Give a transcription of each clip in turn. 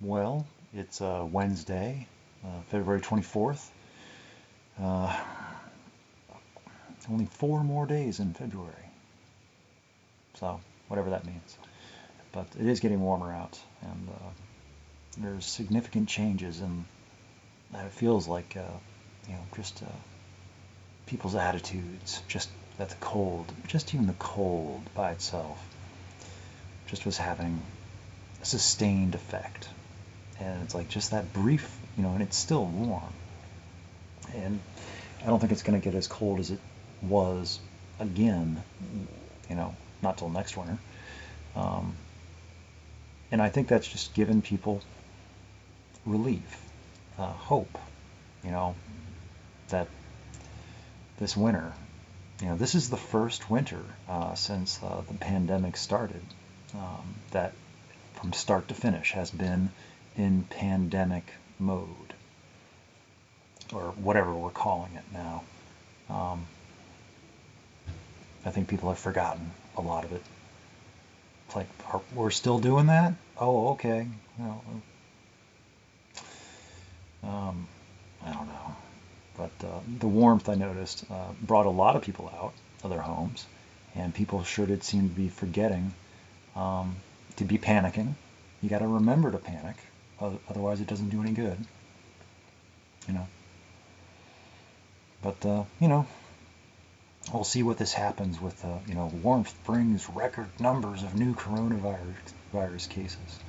Well, it's Wednesday, February 24th. Uh, Only 4 more days in February. So, whatever that means. But it is getting warmer out, and there's significant changes in it feels like, just people's attitudes. Just that the cold, just even the cold by itself, just was having a sustained effect. And it's like just that brief, and it's still warm. And I don't think it's going to get as cold as it was again, not till next winter. Um, and I think that's just given people relief, hope, you know, that this winter, this is the first winter since the pandemic started that from start to finish has been in pandemic mode, or whatever we're calling it now. Um, I think people have forgotten a lot of it. It's like, we're still doing that? Oh, okay. Well, I don't know. But the warmth, I noticed, brought a lot of people out of their homes, and people sure did seem to be forgetting to be panicking. You got to remember to panic, otherwise it doesn't do any good. You know. But we'll see what this happens with. Warmth brings record numbers of new coronavirus cases.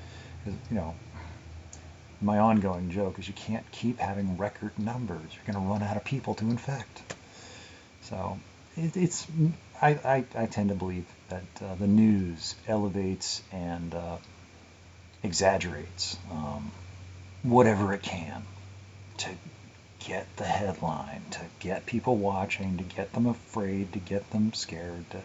'Cause, my ongoing joke is you can't keep having record numbers. You're going to run out of people to infect. So it's I tend to believe that the news elevates and exaggerates whatever it can to get the headline, to get people watching, to get them afraid, to get them scared, to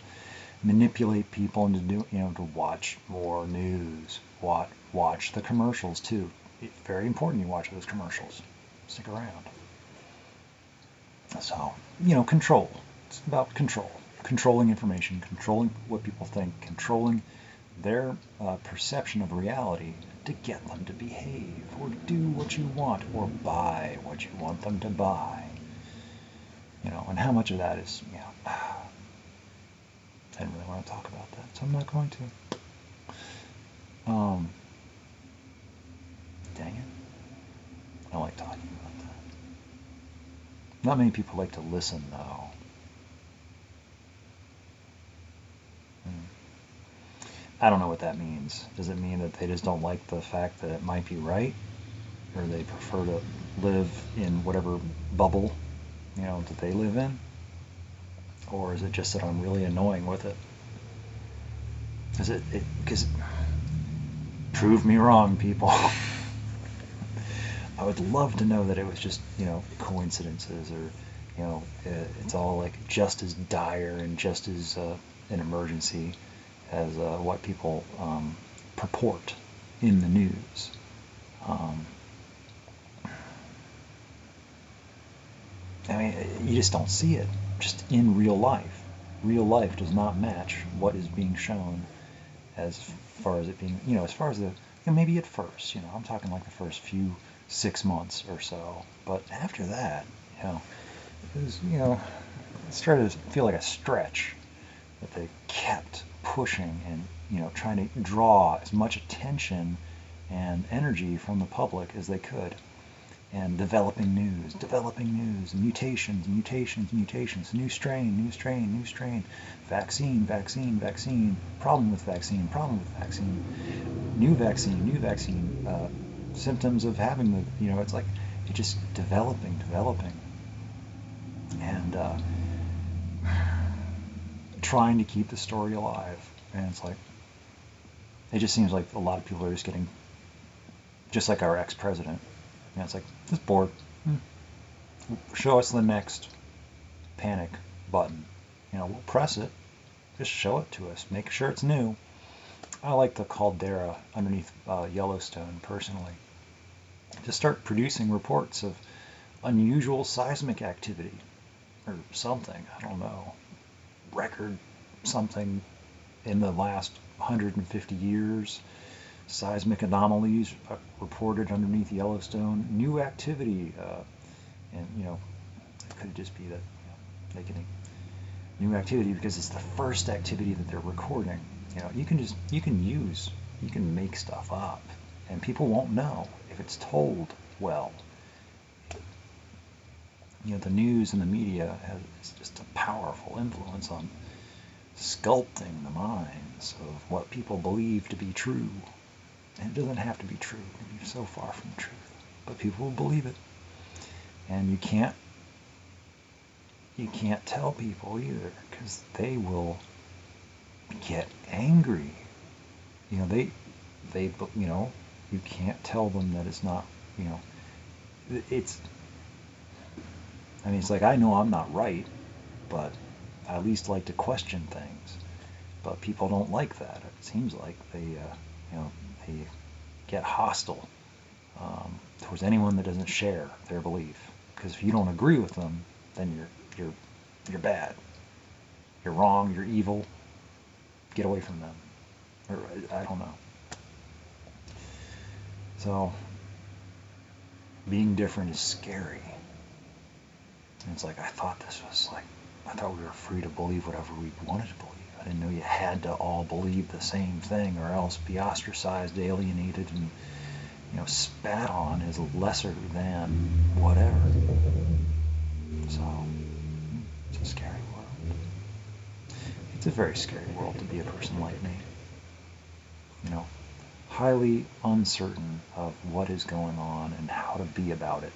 manipulate people into to watch more news. Watch the commercials too. It's very important you watch those commercials. Stick around. So, control. It's about control. Controlling information, controlling what people think, controlling their perception of reality to get them to behave or do what you want or buy what you want them to buy. And how much of that is, I didn't really want to talk about that, so I'm not going to. Um, Dang it. I like talking about that. Not many people like to listen, though. I don't know what that means. Does it mean that they just don't like the fact that it might be right? Or they prefer to live in whatever bubble, that they live in? Or is it just that I'm really annoying with it? Because prove me wrong, people. I would love to know that it was just, coincidences, or, it's all like just as dire and just as an emergency as what people purport in the news. Um, I mean, you just don't see it just in real life. Real life does not match what is being shown as far as it being, as far as maybe at first, I'm talking like the first few 6 months or so. But after that, it was, it started to feel like a stretch that they kept pushing and, trying to draw as much attention and energy from the public as they could. And developing news, mutations, mutations, mutations, new strain, new strain, new strain, vaccine, vaccine, vaccine, problem with vaccine, problem with vaccine, new vaccine, symptoms of having it's like it just developing, and trying to keep the story alive. And it's like, it just seems like a lot of people are just getting, just like our ex-president. It's like, just bored. Show us the next panic button. We'll press it. Just show it to us. Make sure it's new. I like the caldera underneath Yellowstone, personally. To start producing reports of unusual seismic activity or something. I don't know. Record something in the last 150 years. seismic anomalies reported underneath Yellowstone, new activity, and it could just be that they can new activity because it's the first activity that they're recording. You can make stuff up, and people won't know if it's told well. The news and the media has just a powerful influence on sculpting the minds of what people believe to be true. And it doesn't have to be true. It can be so far from the truth. But people will believe it. And you can't tell people either, because they will get angry. You can't tell them that it's not, it's like, I know I'm not right, but I at least like to question things. But people don't like that. It seems like they get hostile towards anyone that doesn't share their belief. Because if you don't agree with them, then you're bad. You're wrong. You're evil. Get away from them. Or I don't know. So being different is scary. And it's like, I thought we were free to believe whatever we wanted to believe. I didn't know you had to all believe the same thing, or else be ostracized, alienated, and spat on as lesser than whatever. So it's a scary world. It's a very scary world to be a person like me. Highly uncertain of what is going on and how to be about it.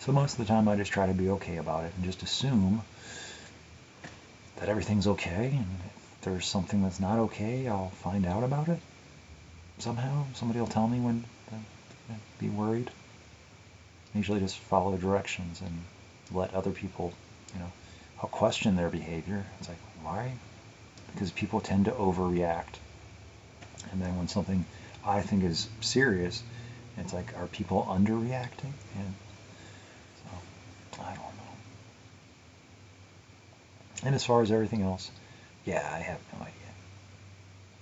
So most of the time I just try to be okay about it and just assume that everything's okay, and if there's something that's not okay, I'll find out about it somehow. Somebody will tell me when to be worried. I usually just follow directions and let other people, I'll question their behavior. It's like, why? Because people tend to overreact. And then when something I think is serious, it's like, are people underreacting? And so, I don't know. And as far as everything else, yeah, I have no idea.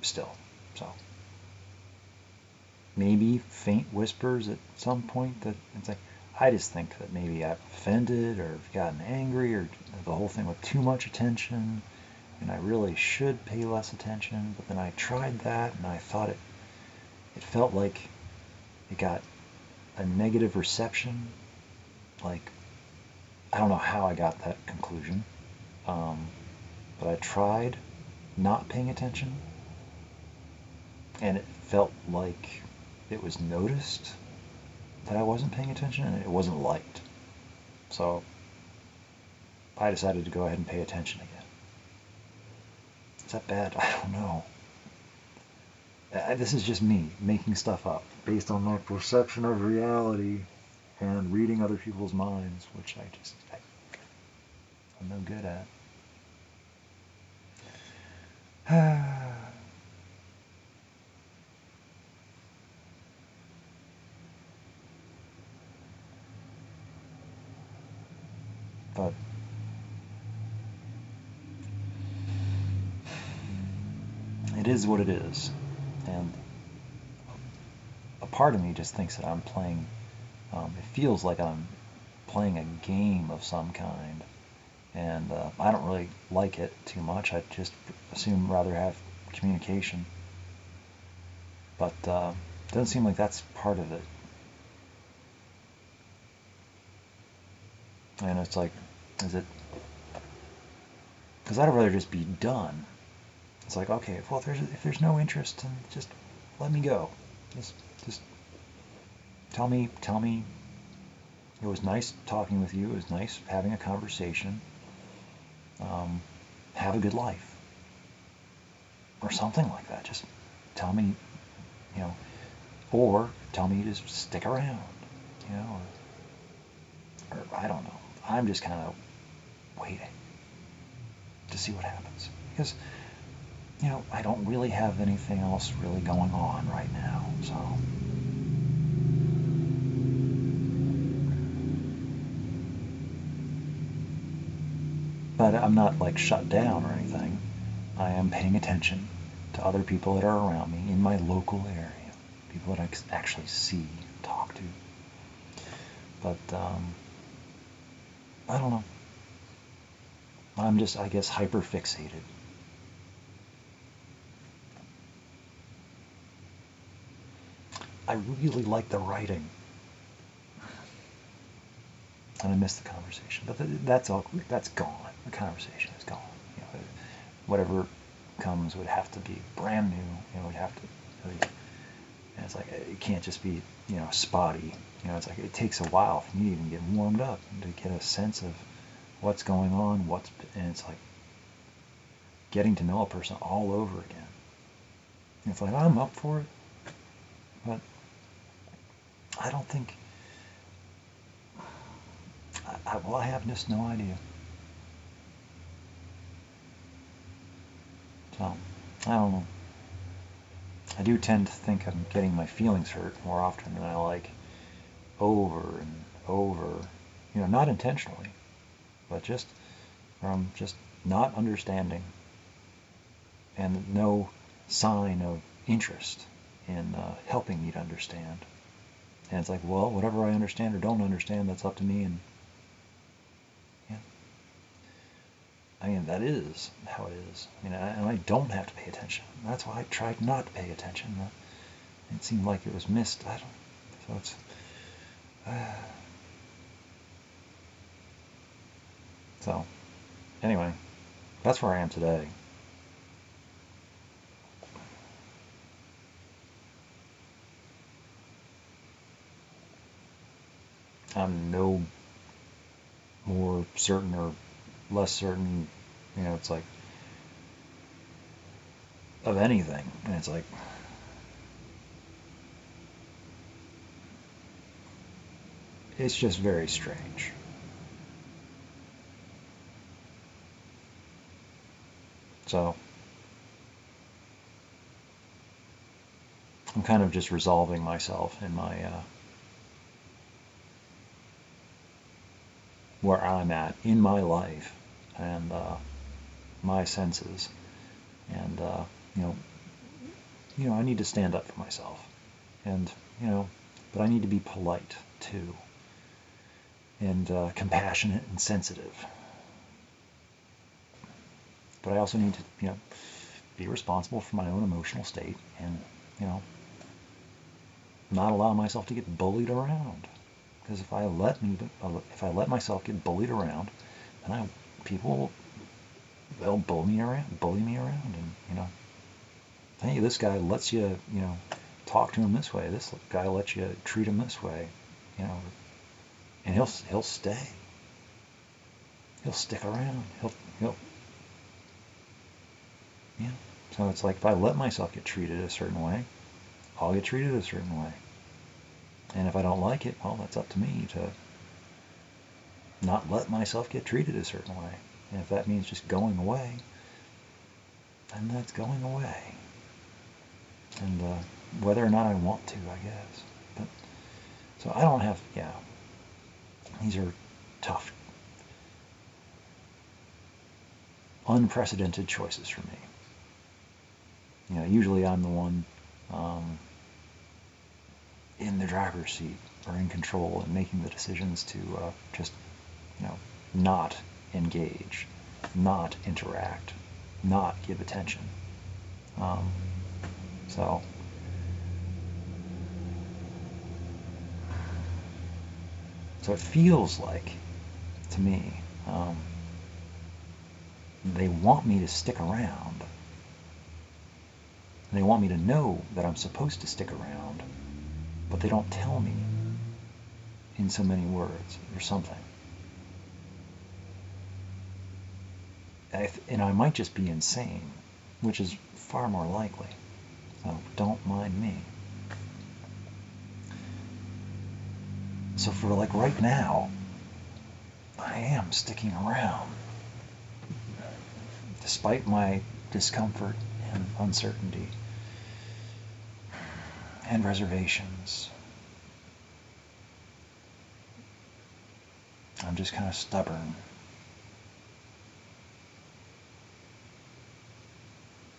Still, so. Maybe faint whispers at some point that it's like, I just think that maybe I've offended or gotten angry, or the whole thing with too much attention, and I really should pay less attention. But then I tried that, and I thought it felt like it got a negative reception. Like, I don't know how I got that conclusion, but I tried not paying attention, and it felt like it was noticed that I wasn't paying attention, and it wasn't liked. So I decided to go ahead and pay attention again. Is that bad? I don't know. This is just me making stuff up based on my perception of reality and reading other people's minds, which I'm no good at. But it is what it is. And a part of me just thinks that I'm playing, it feels like I'm playing a game of some kind. And I don't really like it too much. I just assume rather have communication. But it doesn't seem like that's part of it. And it's like, is it? Because I'd rather just be done. It's like, okay, well, if there's no interest, then just let me go. Just tell me. It was nice talking with you. It was nice having a conversation. Have a good life, or something like that. Just tell me, or tell me to stick around, or I don't know. I'm just kind of waiting to see what happens, because I don't really have anything else really going on right now, so. But I'm not like shut down or anything. I am paying attention to other people that are around me in my local area, people that I actually see, talk to. But I don't know. I'm just, I guess, hyper fixated. I really like the writing, and I miss the conversation. But that's all. That's gone. The conversation is gone. You know, whatever comes would have to be brand new. It would have to. And it's like it can't just be spotty. It's like it takes a while for me to even get warmed up and to get a sense of what's going on. And it's like getting to know a person all over again. It's like I'm up for it, but I don't think. I have just no idea. So, I don't know. I do tend to think I'm getting my feelings hurt more often than I like, over and over. Not intentionally, but just from just not understanding and no sign of interest in helping me to understand. And it's like, well, whatever I understand or don't understand, that's up to me. And yeah, I mean, that is how it is. And I don't have to pay attention. That's why I tried not to pay attention. It seemed like it was missed. I don't. So it's. So, anyway, that's where I am today. I'm no more certain or less certain, it's like, of anything. And it's like, it's just very strange. So, I'm kind of just resolving myself in my, where I'm at in my life and my senses. And, I need to stand up for myself. And, but I need to be polite too. And compassionate and sensitive. But I also need to, be responsible for my own emotional state and, not allow myself to get bullied around. Because if I let myself get bullied around, then people, they'll bully me around, and hey, this guy lets you, talk to him this way. This guy lets you treat him this way, and he'll stay. He'll stick around. He'll. Yeah. So it's like if I let myself get treated a certain way, I'll get treated a certain way. And if I don't like it, well, that's up to me to not let myself get treated a certain way. And if that means just going away, then that's going away. And whether or not I want to, I guess. But so I don't have, these are tough, unprecedented choices for me. Usually I'm the one in the driver's seat or in control and making the decisions to just, not engage, not interact, not give attention. So it feels like, to me, they want me to stick around. They want me to know that I'm supposed to stick around, but they don't tell me in so many words or something. And I might just be insane, which is far more likely. So don't mind me. So for like right now, I am sticking around. Despite my discomfort and uncertainty and reservations, I'm just kind of stubborn.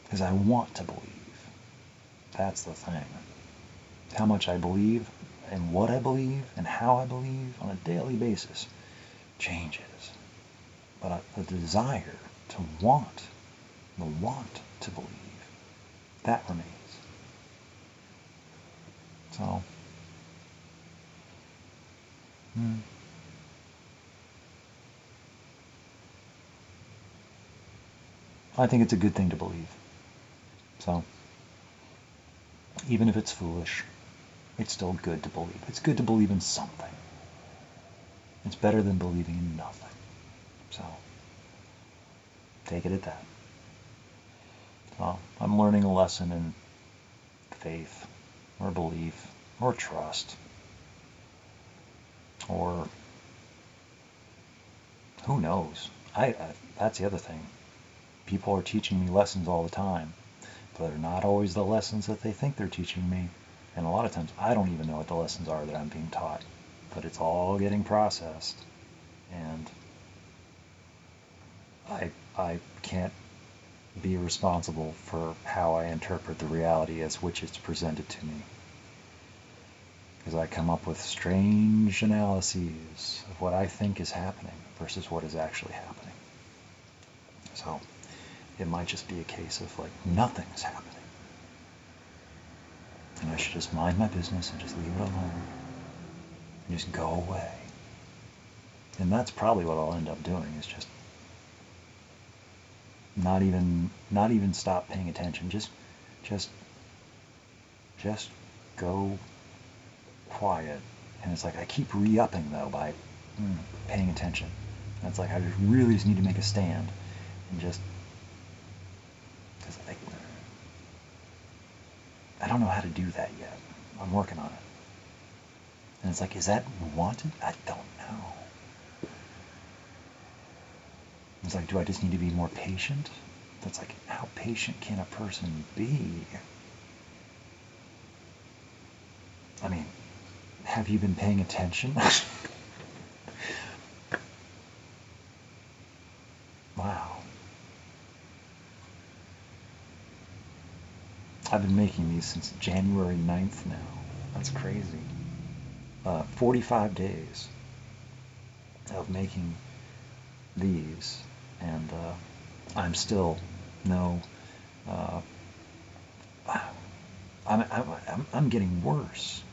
Because I want to believe. That's the thing. how much I believe and what I believe and how I believe on a daily basis changes. But the desire to want, the want to believe, that remains. So, I think it's a good thing to believe. So, even if it's foolish, it's still good to believe. It's good to believe in something. It's better than believing in nothing. So, take it at that. So, I'm learning a lesson in faith, or belief, or trust, or who knows. That's the other thing. People are teaching me lessons all the time, but they're not always the lessons that they think they're teaching me. And a lot of times I don't even know what the lessons are that I'm being taught, but it's all getting processed. And I can't be responsible for how I interpret the reality as which it's presented to me. Because I come up with strange analyses of what I think is happening versus what is actually happening. So it might just be a case of like nothing's happening. And I should just mind my business and just leave it alone. And just go away. And that's probably what I'll end up doing, is just not even stop paying attention. Just go quiet. And it's like I keep re-upping though by paying attention. And it's like I really just need to make a stand and just, because I don't know how to do that yet. I'm working on it. And it's like, is that wanted? I don't know. It's like, do I just need to be more patient? That's like, how patient can a person be? I mean, have you been paying attention? Wow. I've been making these since January 9th now. That's crazy. 45 days of making these, and I'm still no. I'm getting worse.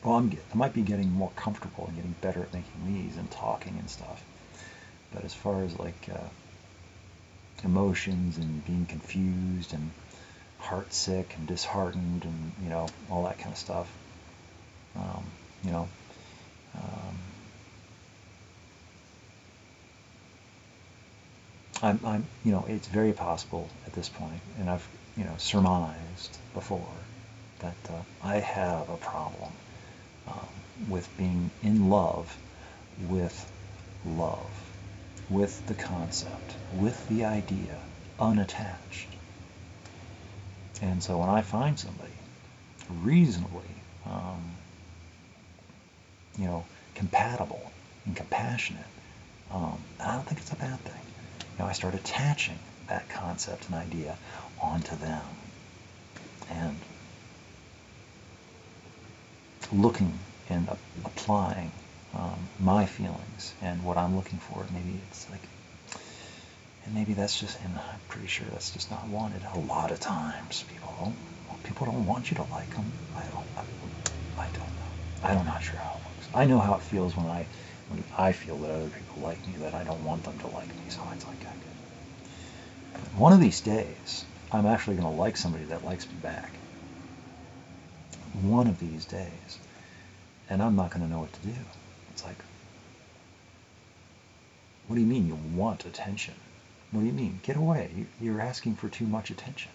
Well, I might be getting more comfortable and getting better at making these and talking and stuff. But as far as like emotions and being confused and heartsick and disheartened and all that kind of stuff, you know. It's very possible at this point, and I've, surmised before that I have a problem with being in love, with love, with the concept, with the idea, unattached. And so when I find somebody reasonably, compatible and compassionate, I don't think it's a bad thing. I start attaching that concept and idea onto them and looking and applying my feelings and what I'm looking for. Maybe it's like, and maybe that's just, and I'm pretty sure that's just not wanted. A lot of times people don't want you to like them. I don't know. I'm not sure how it works. I know how it feels when I feel that other people like me, that I don't want them to like me. So it's like, one of these days, I'm actually going to like somebody that likes me back. One of these days. And I'm not going to know what to do. It's like, what do you mean you want attention? What do you mean? Get away. You're asking for too much attention.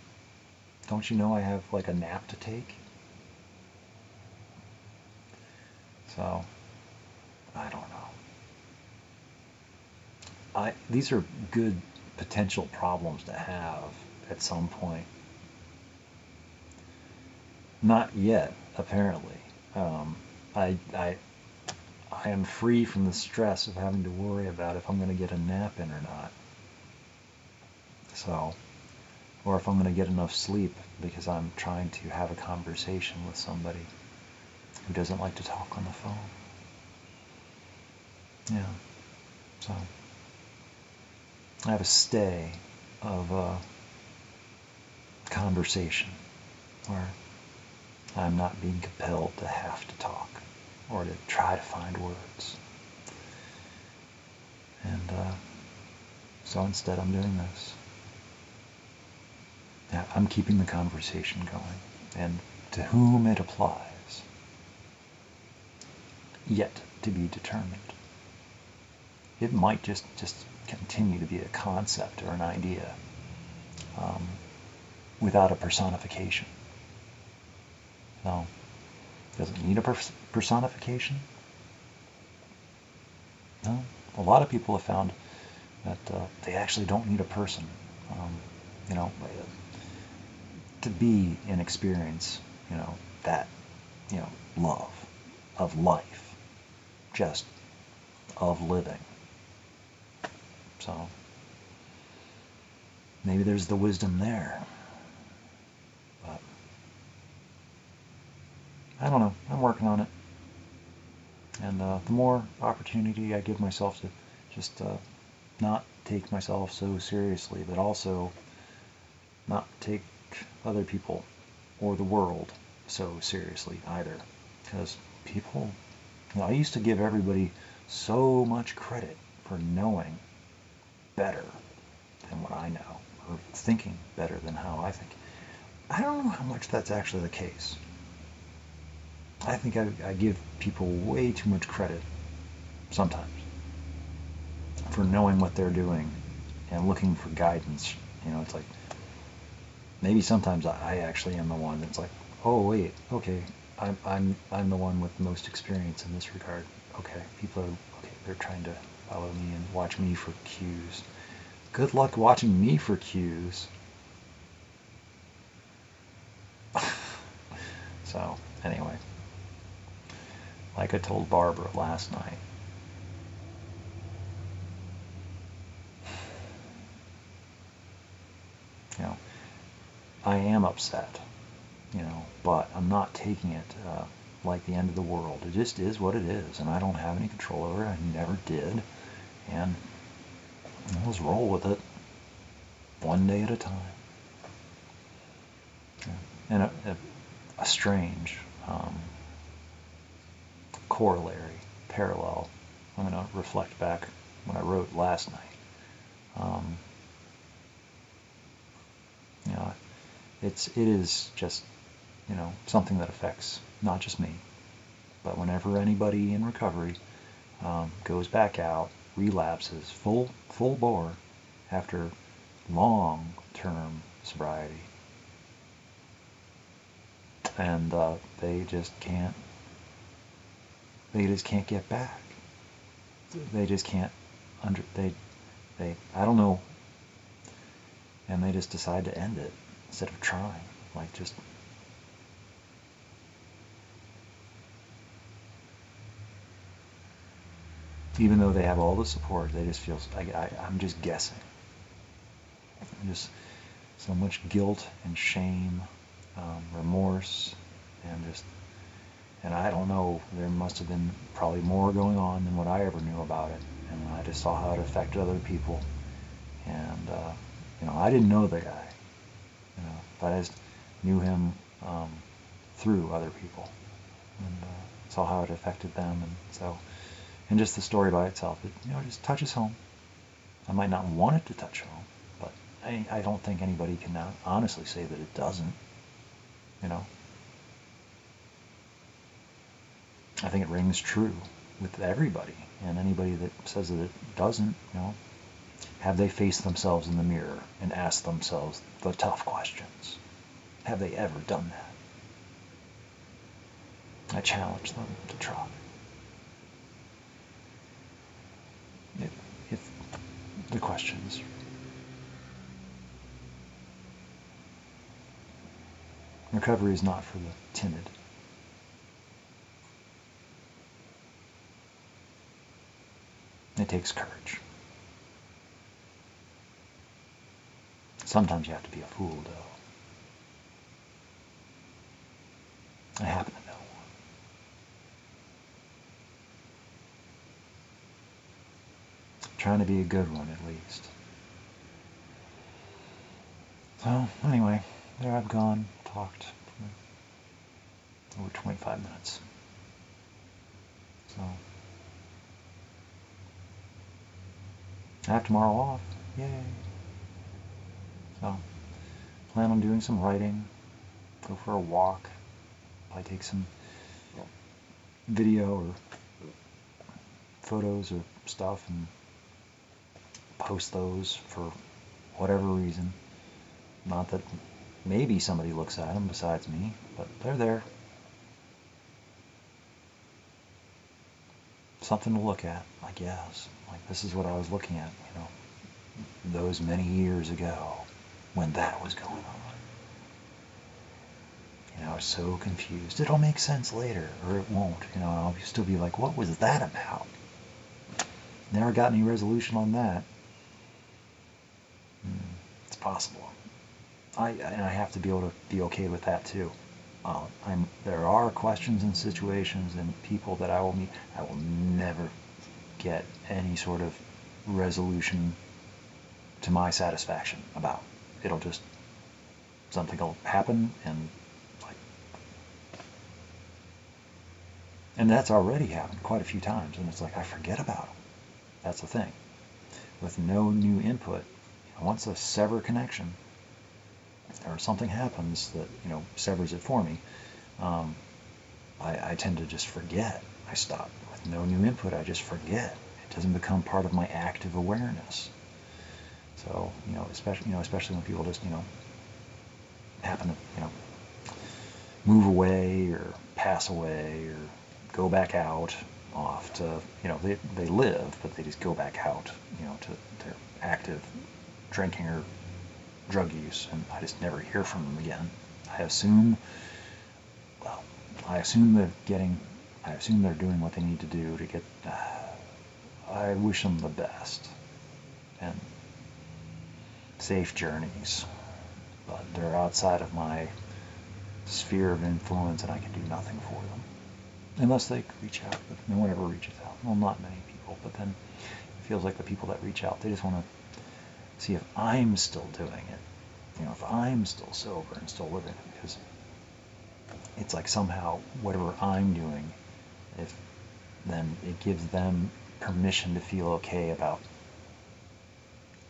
Don't you know I have like a nap to take? So, I don't know. These are good potential problems to have at some point. Not yet, apparently. I am free from the stress of having to worry about if I'm going to get a nap in or not. So, or if I'm going to get enough sleep because I'm trying to have a conversation with somebody. who doesn't like to talk on the phone? Yeah. So I have a stay of conversation where I'm not being compelled to have to talk or to try to find words. And so instead I'm doing this. Yeah, I'm keeping the conversation going. And to whom it applies, yet to be determined. It might just continue to be a concept or an idea without a personification. So, does it need a personification? No. A lot of people have found that they actually don't need a person, you know, to be and experience, you know, that, you know, love of life, just of living. So maybe there's the wisdom there. But I don't know. I'm working on it. And the more opportunity I give myself to just not take myself so seriously, but also not take other people or the world so seriously either. Because people, you know, I used to give everybody so much credit for knowing better than what I know, or thinking better than how I think. I don't know how much that's actually the case. I think I give people way too much credit sometimes for knowing what they're doing and looking for guidance. You know, it's like maybe sometimes I actually am the one that's like, oh wait, okay, I'm the one with the most experience in this regard. Okay, people are okay. They're trying to follow me and watch me for cues. Good luck watching me for cues. So anyway, like I told Barbara last night, you know, I am upset, you know, but I'm not taking it like the end of the world. It just is what it is, and I don't have any control over it. I never did, and I'll just roll with it one day at a time. Yeah. And a strange corollary, parallel, I'm going to reflect back when I wrote last night. You know, it is just, you know, something that affects not just me, but whenever anybody in recovery goes back out, relapses full bore after long-term sobriety, and they just can't get back. They just can't they I don't know, and they just decide to end it instead of trying, like just even though they have all the support, they just feel I'm just guessing. Just so much guilt and shame, remorse, and I don't know, there must have been probably more going on than what I ever knew about it, and I just saw how it affected other people, and you know, I didn't know the guy, you know, but I just knew him through other people, and saw how it affected them, and so, and just the story by itself, it, you know, just touches home. I might not want it to touch home, but I don't think anybody can honestly say that it doesn't, you know. I think it rings true with everybody, and anybody that says that it doesn't, you know, have they faced themselves in the mirror and asked themselves the tough questions? Have they ever done that? I challenge them to try. If the questions. Recovery is not for the timid. It takes courage. Sometimes you have to be a fool, though. I happen to know one. trying to be a good one at least. So anyway, there I've gone, talked for over 25 minutes. So I have tomorrow off. Yay. So plan on doing some writing, go for a walk, probably take some video or photos or stuff and post those for whatever reason. Not that maybe somebody looks at them besides me, but they're there. Something to look at, I guess. Like, this is what I was looking at, those many years ago when that was going on. I was so confused. It'll make sense later, or it won't. I'll still be like, what was that about? Never got any resolution on that. It's possible. And I have to be able to be okay with that too. There are questions and situations and people that I will meet. I will never get any sort of resolution to my satisfaction about. It'll just, something will happen and that's already happened quite a few times, and it's like I forget about them. That's the thing. With no new input, once a sever connection or something happens that severs it for me, I tend to just forget. I stop. With no new input, I just forget. It doesn't become part of my active awareness. So especially when people just happen to move away or pass away or go back out off to they live, but they just go back out to their active drinking or drug use, and I just never hear from them again. I assume they're doing what they need to do to get. I wish them the best and safe journeys, but they're outside of my sphere of influence, and I can do nothing for them unless they reach out. But no one ever reaches out. Well, not many people, but then it feels like the people that reach out, they just want to see if I'm still doing it, if I'm still sober and still living it, because it's like somehow whatever I'm doing, then it gives them permission to feel okay about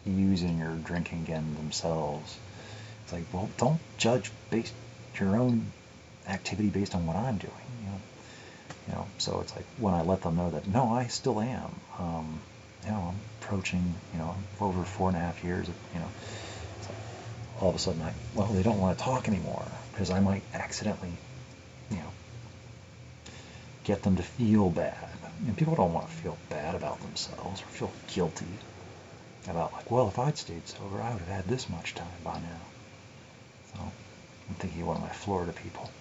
using or drinking again themselves. It's like, well, don't judge your own activity based on what I'm doing, So it's like when I let them know that no, I still am. I'm approaching, over 4.5 years. It's like all of a sudden they don't want to talk anymore because I might accidentally, get them to feel bad. And people don't want to feel bad about themselves or feel guilty about well, if I'd stayed sober, I would have had this much time by now. So I'm thinking of one of my Florida people.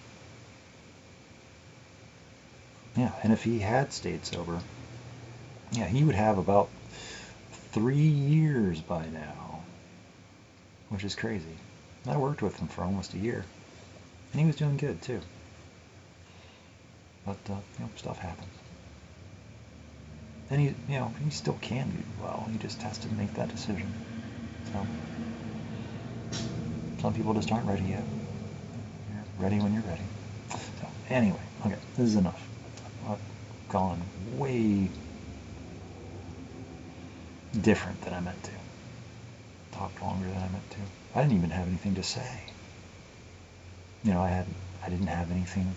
Yeah, and if he had stayed sober, he would have about 3 years by now, which is crazy. I worked with him for almost a year, and he was doing good too. But stuff happens, and he still can do well. He just has to make that decision. So some people just aren't ready yet. You're ready when you're ready. So anyway, okay, this is enough. I've gone way different than I meant to. Talked longer than I meant to. I didn't even have anything to say. I didn't have anything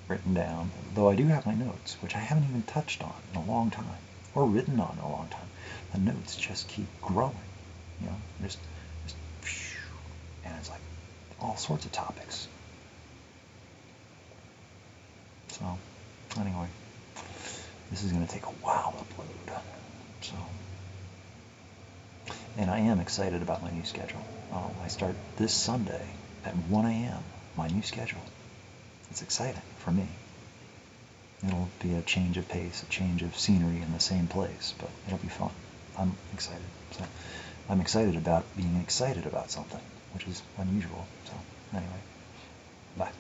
written down, though I do have my notes, which I haven't even touched on in a long time, or written on in a long time. The notes just keep growing, just and it's like all sorts of topics. So anyway, this is going to take a while to upload. So, and I am excited about my new schedule. I start this Sunday at 1 a.m. my new schedule. It's exciting for me. It'll be a change of pace, a change of scenery in the same place, but it'll be fun. I'm excited. So I'm excited about being excited about something, which is unusual. So anyway, bye.